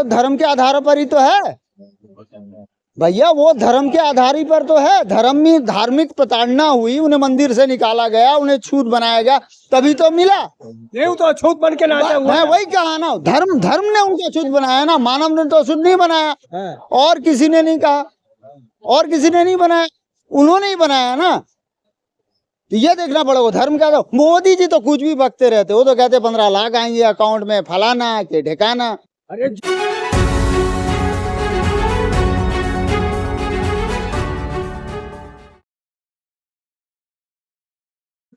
तो धर्म के आधार पर ही तो है भैया, वो धर्म के आधार ही पर तो है। धर्म में धार्मिक प्रताड़ना हुई, उन्हें मंदिर से निकाला गया, उन्हें छूत बनाया गया, तभी तो मिला। ये तो अछूत बन के नाचा हुआ मैं वही कहा ना, धर्म ने उनको अछूत बनाया ना, मानव ने तो अछूत नहीं बनाया। है। और किसी ने नहीं कहा, और किसी ने नहीं बनाया, उन्होंने ही बनाया ना। तो ये देखना पड़ेगा धर्म का। तो मोदी जी तो कुछ भी बकते रहते, वो तो कहते 15 लाख आएंगे अकाउंट में, फलाना के ढिकाना। अरे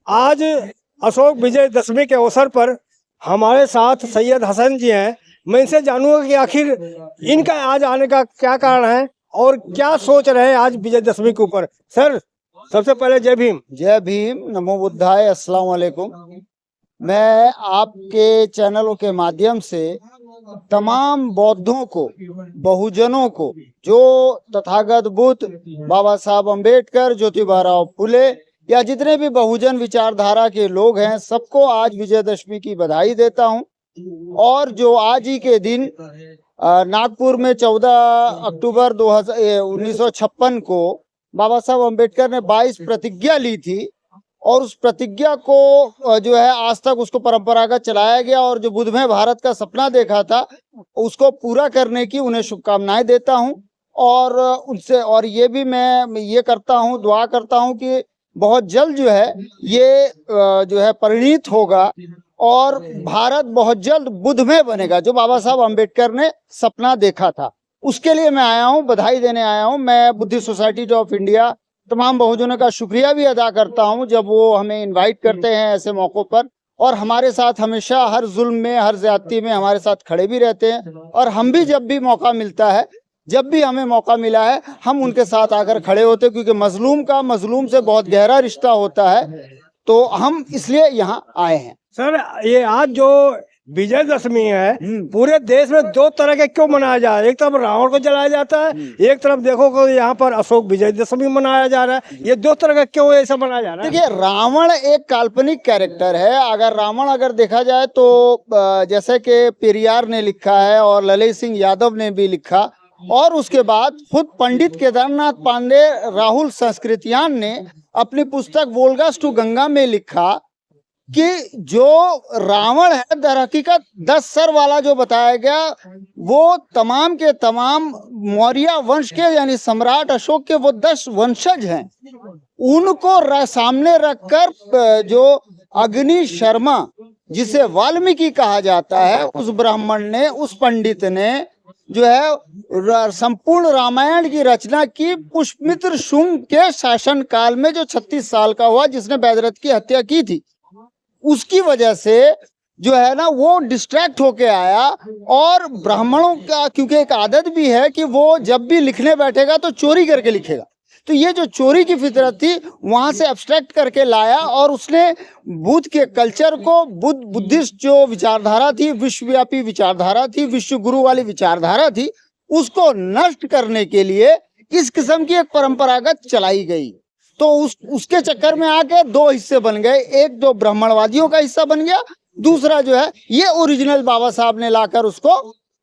आज अशोक विजय दशमी के अवसर पर हमारे साथ सैयद हसन जी हैं। मैं इनसे जानूंगा कि आखिर इनका आज आने का क्या कारण है और क्या सोच रहे हैं आज विजय दशमी के ऊपर। सर, सबसे पहले जय भीम। जय भीम, नमो बुद्धाय, अस्सलाम वालेकुम। मैं आपके चैनलों के माध्यम से तमाम बौद्धों को, बहुजनों को, जो तथागत बुद्ध, बाबा साहब अम्बेडकर, ज्योतिबा फुले या जितने भी बहुजन विचारधारा के लोग हैं, सबको आज विजयदशमी की बधाई देता हूं। और जो आज ही के दिन नागपुर में 14 अक्टूबर 1956 को बाबा साहब अम्बेडकर ने 22 प्रतिज्ञा ली थी, और उस प्रतिज्ञा को जो है आज तक उसको परंपरागत चलाया गया, और जो बुद्धमय भारत का सपना देखा था उसको पूरा करने की उन्हें शुभकामनाएं देता हूं। और उनसे और ये भी मैं ये करता हूं, दुआ करता हूं कि बहुत जल्द जो है ये जो है परिणीत होगा और भारत बहुत जल्द बुद्धमय बनेगा, जो बाबा साहब अम्बेडकर ने सपना देखा था। उसके लिए मैं आया हूं, बधाई देने आया हूं। मैं बुद्धिस्ट सोसाइटी ऑफ इंडिया तमाम बहुजनों का शुक्रिया भी अदा करता हूं, जब वो हमें इनवाइट करते हैं ऐसे मौक़ों पर, और हमारे साथ हमेशा हर जुल्म में, हर ज्यादती में हमारे साथ खड़े भी रहते हैं। और हम भी जब भी मौका मिलता है, जब भी हमें मौका मिला है, हम उनके साथ आकर खड़े होते, क्योंकि मजलूम से बहुत गहरा रिश्ता होता है। तो हम इसलिए यहाँ आए हैं। सर, ये आज जो विजयदशमी है पूरे देश में दो तरह के क्यों मनाया जा रहा है? एक तरफ रावण को जलाया जाता है, एक तरफ देखो को यहाँ पर अशोक विजयदशमी मनाया जा रहा है। ये दो तरह का क्यों ऐसा मनाया जा रहा है? देखिए, रावण एक काल्पनिक कैरेक्टर है। रावण देखा जाए तो जैसे कि पेरियार ने लिखा है और ललित सिंह यादव ने भी लिखा, और उसके बाद खुद पंडित केदारनाथ पांडे, राहुल संस्कृतियान ने अपनी पुस्तक वोल्गास टू गंगा में लिखा कि जो रावण है दर हकीकत 10 सर वाला जो बताया गया, वो तमाम के तमाम मौर्य वंश के, यानी सम्राट अशोक के वो 10 वंशज हैं। उनको सामने रखकर जो अग्नि शर्मा, जिसे वाल्मीकि कहा जाता है, उस ब्राह्मण ने, उस पंडित ने जो है संपूर्ण रामायण की रचना की पुष्पमित्र शुंग के शासन काल में, जो 36 साल का हुआ, जिसने बैदरथ की हत्या की थी। उसकी वजह से जो है ना वो डिस्ट्रैक्ट होके आया। और ब्राह्मणों का क्योंकि एक आदत भी है कि वो जब भी लिखने बैठेगा तो चोरी करके लिखेगा, तो ये जो चोरी की फितरत थी वहां से एब्स्ट्रैक्ट करके लाया, और उसने बुद्ध के कल्चर को, बुद्धिस्ट जो विचारधारा थी, विश्वव्यापी विचारधारा थी, विश्व गुरु वाली विचारधारा थी, उसको नष्ट करने के लिए इस किस्म की एक परंपरागत चलाई गई। तो उसके चक्कर में आके 2 हिस्से बन गए। एक तो ब्राह्मणवादियों का हिस्सा बन गया, दूसरा जो है ये ओरिजिनल बाबा साहब ने लाकर उसको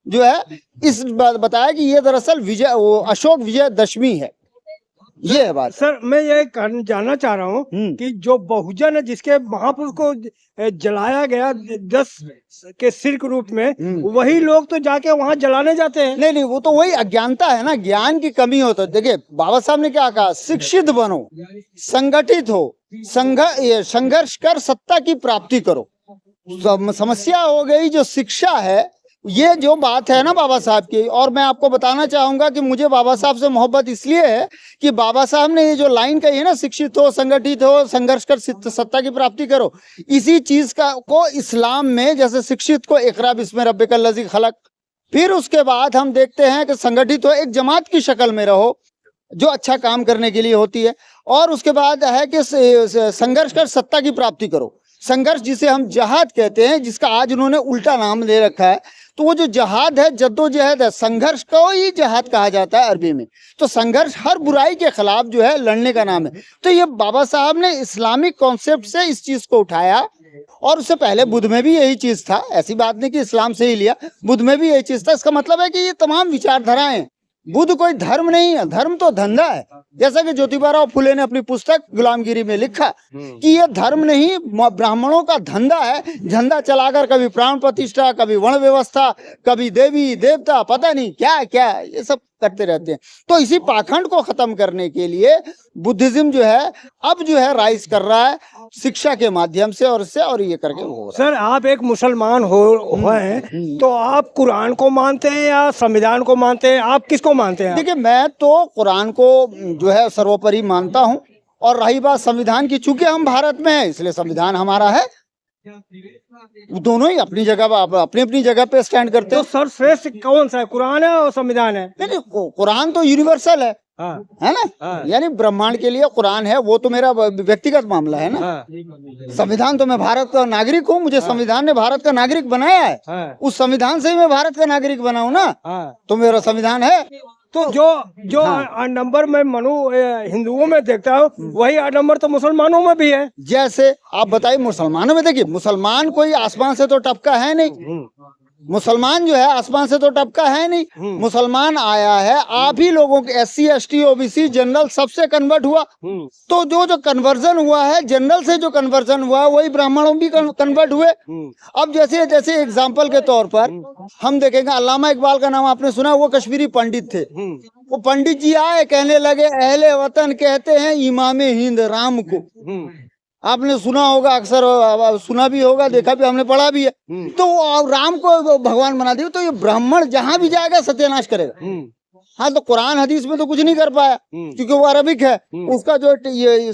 जो है इस बताया कि ये दरअसल अशोक विजय दशमी है। ये है बात। सर, मैं ये जानना चाह रहा हूँ कि जो बहुजन है, जिसके महापुरुष को जलाया गया 10 के सिर के रूप में, वही लोग तो जाके वहाँ जलाने जाते हैं। नहीं, वो तो वही अज्ञानता है ना, ज्ञान की कमी हो। तो देखिए, बाबा साहब ने क्या कहा, शिक्षित बनो, संगठित हो, संघर्ष कर सत्ता की प्राप्ति करो। समस्या हो गई जो शिक्षा है, ये जो बात है ना बाबा साहब की। और मैं आपको बताना चाहूंगा कि मुझे बाबा साहब से मोहब्बत इसलिए है कि बाबा साहब ने ये जो लाइन कही है ना, शिक्षित हो, संगठित हो, संघर्ष कर सत्ता की प्राप्ति करो, इसी चीज को इस्लाम में, जैसे शिक्षित को इक़रा बिस्मि रब्बिकल लज़ी खलक, फिर उसके बाद हम देखते हैं कि संगठित हो, एक जमात की शक्ल में रहो जो अच्छा काम करने के लिए होती है, और उसके बाद है कि संघर्ष कर सत्ता की प्राप्ति करो। संघर्ष जिसे हम जहाद कहते हैं, जिसका आज उन्होंने उल्टा नाम दे रखा है। तो वो जो जहाद है, जद्दोजहद है, संघर्ष को ही जहाद कहा जाता है अरबी में। तो संघर्ष हर बुराई के खिलाफ जो है लड़ने का नाम है। तो ये बाबा साहब ने इस्लामिक कॉन्सेप्ट से इस चीज को उठाया, और उससे पहले बुद्ध में भी यही चीज था। ऐसी बात नहीं कि इस्लाम से ही लिया, बुद्ध में भी यही चीज था। इसका मतलब है कि ये तमाम विचारधाराएं, बुद्ध कोई धर्म नहीं है, धर्म तो धंधा है। जैसा कि ज्योतिबा फुले ने अपनी पुस्तक गुलामगिरी में लिखा कि ये धर्म नहीं, ब्राह्मणों का धंधा है। धंधा चलाकर कभी प्राण प्रतिष्ठा, कभी वर्ण व्यवस्था, कभी देवी देवता, पता नहीं क्या क्या ये सब करते रहते हैं। तो इसी पाखंड को खत्म करने के लिए बुद्धिज्म जो है अब जो है राइज कर रहा है शिक्षा के माध्यम से, और इससे और ये करके हो रहा है। सर, आप एक मुसलमान हुए हैं, तो आप कुरान को मानते हैं या संविधान को मानते हैं? आप किसको मानते हैं? देखिए, मैं तो कुरान को जो है सर्वोपरि मानता हूँ, और रही बात संविधान की, चूंकि हम भारत में हैं इसलिए संविधान हमारा है। दोनों ही अपनी जगह अपनी अपनी जगह पे स्टैंड करते तो हैं। सर्वश्रेष्ठ कौन सा है, कुरान है और संविधान है? नहीं, कुरान तो यूनिवर्सल है, हाँ, है ना। हाँ। यानी ब्रह्मांड के लिए कुरान है, वो तो मेरा व्यक्तिगत मामला है ना। हाँ, संविधान तो मैं भारत का नागरिक हूँ, मुझे संविधान ने भारत का नागरिक बनाया है। हाँ, उस संविधान से ही मैं भारत का नागरिक बना हूँ ना, हाँ। तो मेरा संविधान है। तो जो आठ नंबर में हिंदुओं में देखता हूँ, वही 8 नंबर तो मुसलमानों में भी है। जैसे आप बताइए, मुसलमानों में देखिए, मुसलमान कोई आसमान से तो टपका है नहीं। मुसलमान जो है आसमान से तो टपका है नहीं। मुसलमान आया है आप ही लोगों के, SC ST OBC जनरल सबसे कन्वर्ट हुआ। तो जो कन्वर्जन हुआ है, जनरल से जो कन्वर्जन हुआ, वही ब्राह्मणों भी कन्वर्ट हुए। अब जैसे जैसे एग्जाम्पल के तौर पर हम देखेंगे, अल्लामा इकबाल का नाम आपने सुना, वो कश्मीरी पंडित थे। वो पंडित जी आए, कहने लगे अहले वतन कहते हैं इमामे हिंद राम को। आपने सुना होगा, अक्सर सुना भी होगा, देखा भी, हमने पढ़ा भी है। तो राम को भगवान बना दिया, तो ये ब्राह्मण जहां भी जाएगा सत्यानाश करेगा। हाँ, तो कुरान हदीस में तो कुछ नहीं कर पाया, क्योंकि वो अरबिक है। उसका जो ये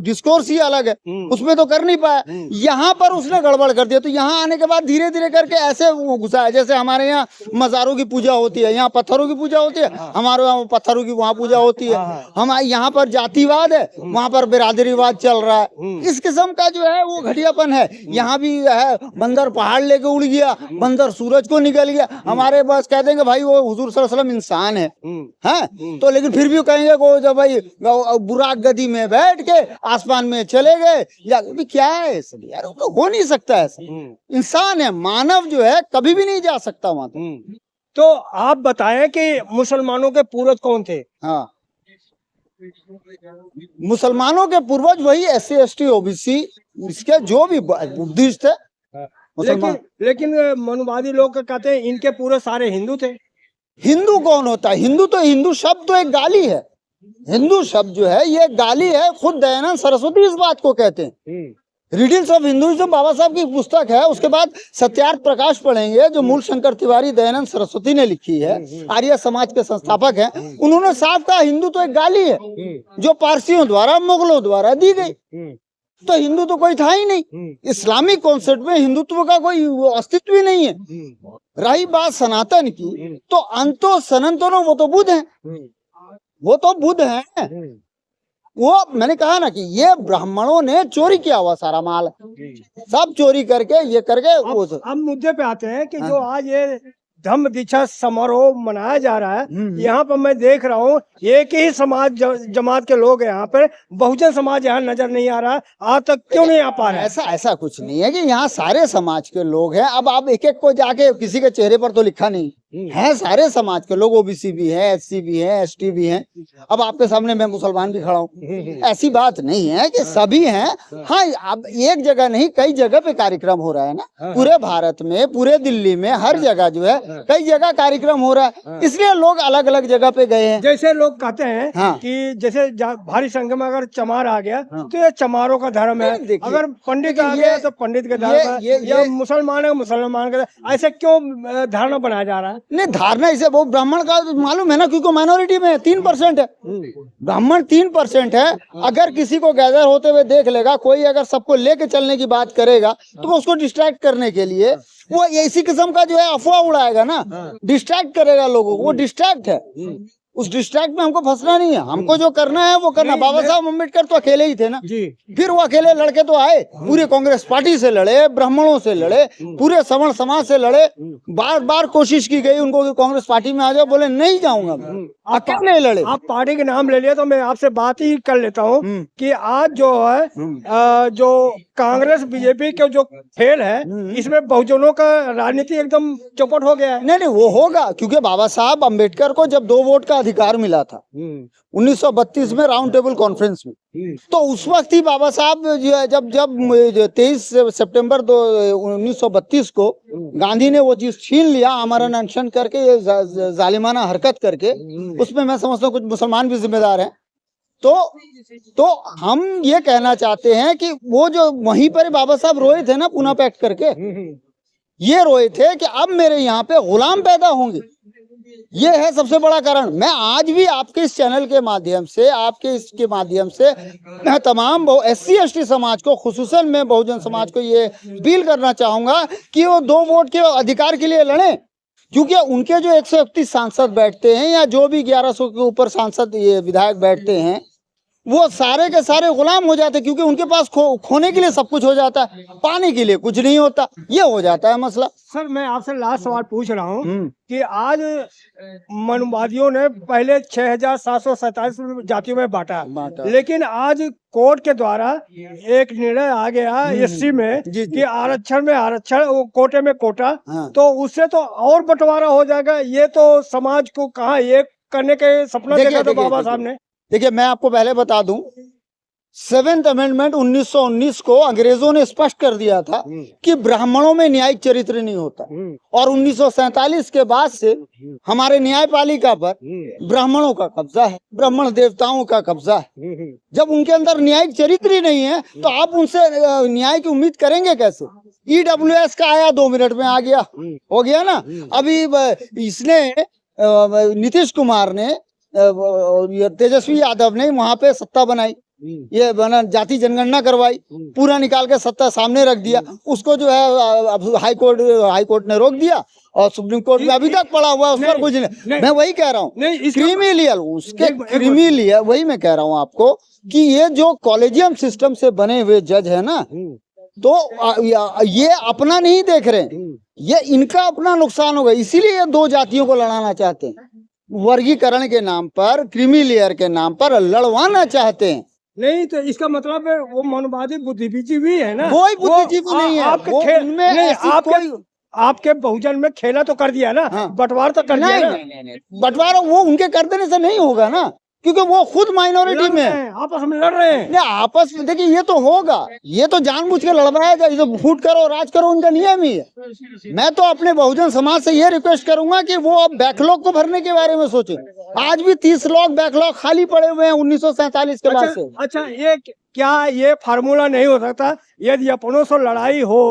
डिस्कोर्स ही अलग है, उसमें तो कर नहीं पाया। यहाँ पर उसने गड़बड़ कर दिया। तो यहाँ आने के बाद धीरे धीरे करके ऐसे वो घुसा है। जैसे हमारे यहाँ मज़ारों की पूजा होती है, यहाँ पत्थरों की पूजा होती है, हमारे यहाँ पत्थरों की वहाँ पूजा होती है। हम यहाँ पर जातिवाद है, वहाँ पर बिरादरीवाद चल रहा है। इस किस्म का जो है वो घटियापन है। यहाँ भी है, बंदर पहाड़ लेके उड़ गया, बंदर सूरज को निकल गया। हमारे बस कह देंगे भाई वो हुजूर सल्लल्लाहु अलैहि वसल्लम इंसान है, हैं? तो लेकिन फिर भी कहेंगे को जब भाई बुराक गदी में बैठ के आसमान में चले गए, या क्या है इसलिए यार, तो हो नहीं सकता ऐसा। इंसान है, मानव जो है कभी भी नहीं जा सकता वहां तक। तो आप बताएं कि मुसलमानों के पूर्वज कौन थे? हाँ, मुसलमानों के पूर्वज वही SC ST OBC, इसके जो भी बुद्धिस्ट थे मुसलमान। लेकिन मनुवादी लोग कहते हैं इनके पूरे सारे हिंदू थे। हिंदू कौन होता है? हिंदू तो, हिंदू शब्द तो एक गाली है। हिंदू शब्द जो है ये गाली है। खुद दयानंद सरस्वती इस बात को कहते हैं। रीडिंग्स ऑफ हिंदुइज्म बाबा साहब की पुस्तक है। उसके बाद सत्यार्थ प्रकाश पढ़ेंगे, जो मूल शंकर तिवारी दयानंद सरस्वती ने लिखी है, आर्य समाज के संस्थापक हैं। उन्होंने साफ कहा हिंदू तो एक गाली है जो पारसियों द्वारा, मुगलों द्वारा दी गई। तो हिंदू तो कोई था ही नहीं। इस्लामिक कॉन्सेप्ट में हिंदुत्व का कोई अस्तित्व ही नहीं है। रही बात सनातन की, तो अंतो सनातनो वो तो बुद्ध हैं, वो तो बुद्ध हैं। वो मैंने कहा ना कि ये ब्राह्मणों ने चोरी किया हुआ सारा माल, सब चोरी करके ये करके। अब मुद्दे पे आते हैं कि जो आज ये धम्म दीक्षा समारोह मनाया जा रहा है, यहाँ पर मैं देख रहा हूँ एक ही समाज जमात के लोग हैं यहाँ पे, बहुजन समाज यहाँ नजर नहीं आ रहा है। आज तक क्यों नहीं आ पा रहा है? ऐसा कुछ नहीं है कि यहाँ सारे समाज के लोग हैं। अब आप एक एक को जाके, किसी के चेहरे पर तो लिखा नहीं है, सारे समाज के लोग, OBC भी है, SC भी है, ST भी है। अब आपके सामने मैं मुसलमान भी खड़ा हूँ, ऐसी बात नहीं है कि सभी हैं। हाँ, अब एक जगह नहीं, कई जगह पे कार्यक्रम हो रहा है ना, पूरे भारत में, पूरे दिल्ली में, हर जगह जो है कई जगह कार्यक्रम हो रहा है, इसलिए लोग अलग अलग जगह पे गए हैं। जैसे लोग कहते हैं कि जैसे भारी संख्या में अगर चमार आ गया तो ये चमारों का धर्म है, अगर पंडित आ गया तो पंडित का धर्म है, या मुसलमान है मुसलमान का। ऐसे क्यों धारणा बनाया जा रहा है? नहीं, धारणा इसे वो ब्राह्मण का मालूम है ना, क्योंकि माइनॉरिटी में 3% है, ब्राह्मण 3% है। अगर किसी को गैदर होते हुए देख लेगा कोई, अगर सबको लेके चलने की बात करेगा, तो वो उसको डिस्ट्रैक्ट करने के लिए वो इसी किस्म का जो है अफवाह उड़ाएगा ना, डिस्ट्रैक्ट करेगा लोगों को। वो डिस्ट्रैक्ट है, उस डिस्ट्रैक्ट में हमको फंसना नहीं है, हमको जो करना है वो करना। बाबा साहब अम्बेडकर तो अकेले ही थे ना जी। फिर वो अकेले लड़के तो आए, पूरे कांग्रेस पार्टी से लड़े, ब्राह्मणों से लड़े, पूरे सवर्ण समाज से लड़े, बार बार कोशिश की गई उनको कि कांग्रेस पार्टी में आ जाओ, बोले नहीं जाऊंगा मैं, अकेले लड़े। आप पार्टी के नाम ले लिया तो मैं आपसे बात ही कर लेता हूँ कि आज जो है जो कांग्रेस बीजेपी के जो खेल है इसमें बहुजनों का राजनीति एकदम चौपट हो गया है। नहीं वो होगा, क्योंकि बाबा साहब अम्बेडकर को जब 2 वोट का अधिकार मिला था 1932 में राउंड टेबल कॉन्फ्रेंस में, तो उस वक्त ही बाबा साहब जब 23 सितंबर 1932 को गांधी ने वो चीज छीन लिया, आमरण अनशन करके, ये जालिमाना हरकत करके, उसमें मैं समझता हूँ कुछ मुसलमान भी जिम्मेदार हैं। तो हम ये कहना चाहते हैं कि वो जो वहीं पर बाबा साहब रोए थे ना पुणे पैक्ट करके, ये रोए थे कि अब मेरे यहाँ पे गुलाम पैदा होंगे, ये है सबसे बड़ा कारण। मैं आज भी आपके इस चैनल के माध्यम से, आपके इसके माध्यम से मैं तमाम SC ST समाज को, खुसूसन मैं बहुजन समाज को ये अपील करना चाहूंगा कि वो 2 वोट के अधिकार के लिए लड़ें, क्योंकि उनके जो 131 सांसद बैठते हैं या जो भी 1100 के ऊपर सांसद ये विधायक बैठते हैं, वो सारे के सारे गुलाम हो जाते, क्योंकि उनके पास खोने के लिए सब कुछ हो जाता है, पाने के लिए कुछ नहीं होता, ये हो जाता है मसला। सर मैं आपसे लास्ट सवाल पूछ रहा हूँ कि आज मनुवादियों ने पहले 6747 जातियों में बांटा, लेकिन आज कोर्ट के द्वारा एक निर्णय आ गया SC में कि आरक्षण में आरक्षण, कोटे में कोटा, तो उससे तो और बंटवारा हो जाएगा। ये तो समाज को कहाँ एक करने के सपना देखा था बाबा साहब ने। देखिए मैं आपको पहले बता दूं, 7th अमेंडमेंट 1919 को अंग्रेजों ने स्पष्ट कर दिया था कि ब्राह्मणों में न्यायिक चरित्र नहीं होता, और 1947 के बाद से हमारे न्यायपालिका पर ब्राह्मणों का कब्जा है, ब्राह्मण देवताओं का कब्जा है। जब उनके अंदर न्यायिक चरित्र ही नहीं है तो आप उनसे न्याय की उम्मीद करेंगे कैसे? EWS का आया 2 मिनट में आ गया, हो गया ना। अभी इसने नीतीश कुमार ने, तेजस्वी यादव ने वहां पे सत्ता बनाई, ये बना जाति जनगणना करवाई, पूरा निकाल के सत्ता सामने रख दिया, उसको जो है हाई कोर्ट ने रोक दिया, और सुप्रीम कोर्ट में अभी तक पड़ा हुआ है, उस पर कुछ नहीं। मैं वही कह रहा हूँ, क्रीमिलियल उसके क्रीमिलियल, वही मैं कह रहा हूँ आपको कि ये जो कॉलेजियम सिस्टम से बने हुए जज है ना, तो ये अपना नहीं देख रहे, ये इनका अपना नुकसान होगा, इसीलिए ये 2 जातियों को लड़ाना चाहते हैं, वर्गीकरण के नाम पर, क्रीमी लेयर के नाम पर लड़वाना चाहते हैं। नहीं तो इसका मतलब है वो मनवादी बुद्धिजीवी है ना, कोई बुद्धिजीवी नहीं है, आपके खेल में आपके बहुजन में खेला तो कर दिया ना, बंटवारा तो कर दिया ना। बंटवारा वो उनके कर देने से नहीं होगा ना, क्योंकि वो खुद माइनॉरिटी में आपस में लड़ रहे हैं। आपस में देखिए ये तो होगा, ये तो जानबूझ के लड़वाया जाए, तो फूट करो राज करो उनका नियम ही है। मैं तो अपने बहुजन समाज से ये रिक्वेस्ट करूंगा कि वो अब बैकलॉग को भरने के बारे में सोचे। आज भी 30 लोग बैकलॉग खाली पड़े हुए हैं 1947 के बाद से। अच्छा ये क्या ये फार्मूला नहीं हो सकता, यदि अपनों से लड़ाई हो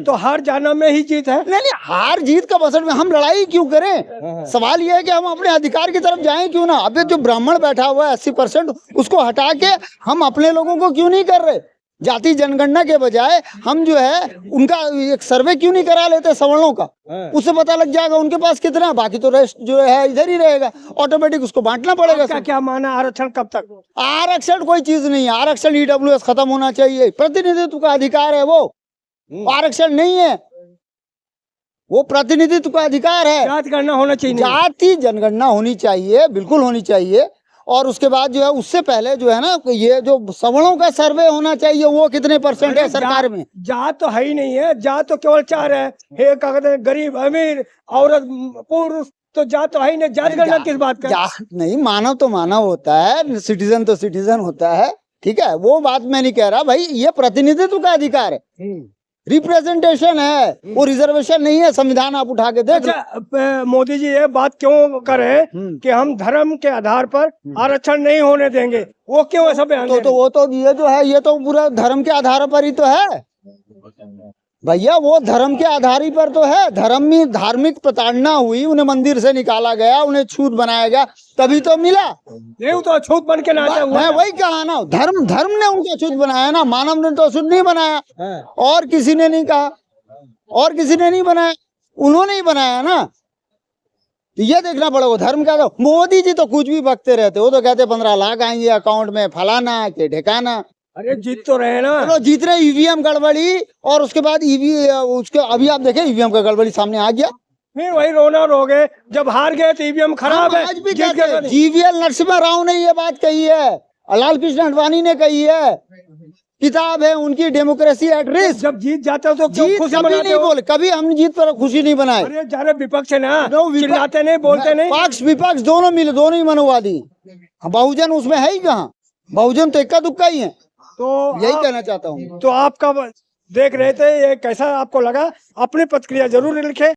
तो हार जाना में ही जीत है? नहीं हार जीत का बसट में हम लड़ाई क्यों करें? सवाल यह है कि हम अपने अधिकार की तरफ जाएं क्यों ना। अभी जो ब्राह्मण बैठा हुआ है 80%, उसको हटा के हम अपने लोगों को क्यों नहीं कर रहे? जाति जनगणना के बजाय हम जो है उनका एक सर्वे क्यों नहीं करा लेते सवर्णों का, उससे पता लग जाएगा उनके पास कितना, बाकी तो रेस्ट जो है इधर ही रहेगा, ऑटोमेटिक उसको बांटना पड़ेगा। क्या माना आरक्षण कब तक? आरक्षण कोई चीज नहीं है, आरक्षण EWS खत्म होना चाहिए, प्रतिनिधित्व का अधिकार है वो, आरक्षण नहीं है, वो प्रतिनिधित्व का अधिकार है। जाति गणना होना चाहिए, जाति जनगणना होनी चाहिए, बिल्कुल होनी चाहिए। और उसके बाद जो है उससे पहले जो है ना ये जो सवर्णों का सर्वे होना चाहिए, वो कितने % है सरकार में? जात तो है ही नहीं है, जात तो केवल 4 है, क्या कहते हैं, गरीब अमीर औरत पुरुष, तो जात तो है ही नहीं। जाति गणना किस बात का? नहीं, मानव तो मानव होता है, सिटीजन तो सिटीजन होता है, ठीक है, वो बात मैं नहीं कह रहा भाई, ये प्रतिनिधित्व का अधिकार है, रिप्रेजेंटेशन है, वो रिजर्वेशन नहीं है। संविधान आप उठा के देख। अच्छा, मोदी जी ये बात क्यों करें कि हम धर्म के आधार पर आरक्षण नहीं होने देंगे, वो क्यों ऐसा बयान? तो वो तो ये जो है ये तो पूरा धर्म के आधार पर ही तो है भैया, वो धर्म के आधार ही पर तो है। धर्म में धार्मिक प्रताड़ना हुई, उन्हें मंदिर से निकाला गया, उन्हें छूत बनाया गया, तभी तो मिला। नहीं तो छूत बन के नाचा हुआ। मैं वही कहा ना, धर्म ने उनको छूत बनाया ना, मानव ने तो छूत नहीं बनाया, और किसी ने नहीं कहा, और किसी ने नहीं बनाया, उन्होंने ही बनाया ना। तो ये देखना पड़ेगा धर्म क्या था। मोदी जी तो कुछ भी बकते रहते, वो तो कहते 15 लाख आएंगे अकाउंट में, फलाना के ठिकाना। अरे जीत तो रहे ना। चलो जीत रहे, ईवीएम गड़बड़ी, और उसके बाद उसके अभी आप देखें ईवीएम का गड़बड़ी सामने आ गया। फिर वही रोना रोगे, जब हार गए तो ईवीएम खराब है। आज भी जीत कहते गए तो हैं, नहीं। जीवीएल नरसिम्हा राव ने ये बात कही है, लाल कृष्ण आडवाणी ने कही है, किताब है उनकी, डेमोक्रेसी एट रिस्क। जब जीत जाते हो तो क्यों जीत खुशी कभी मनाते नहीं हो? बोले, कभी हमने जीत पर खुशी नहीं बनाई। अरे जारे विपक्ष है ना, नो, विपक्ष- चिल्लाते नहीं, बोलते नहीं। पक्ष विपक्ष दोनों मिले, दोनों ही मनोवादी। बहुजन उसमें है ही कहाँ, बहुजन तो इक्का दुक्का ही है। तो यही आप- कहना चाहता हूँ। तो आपका देख रहे थे, ये कैसा आपको लगा? अपनी प्रतिक्रिया जरूर लिखे।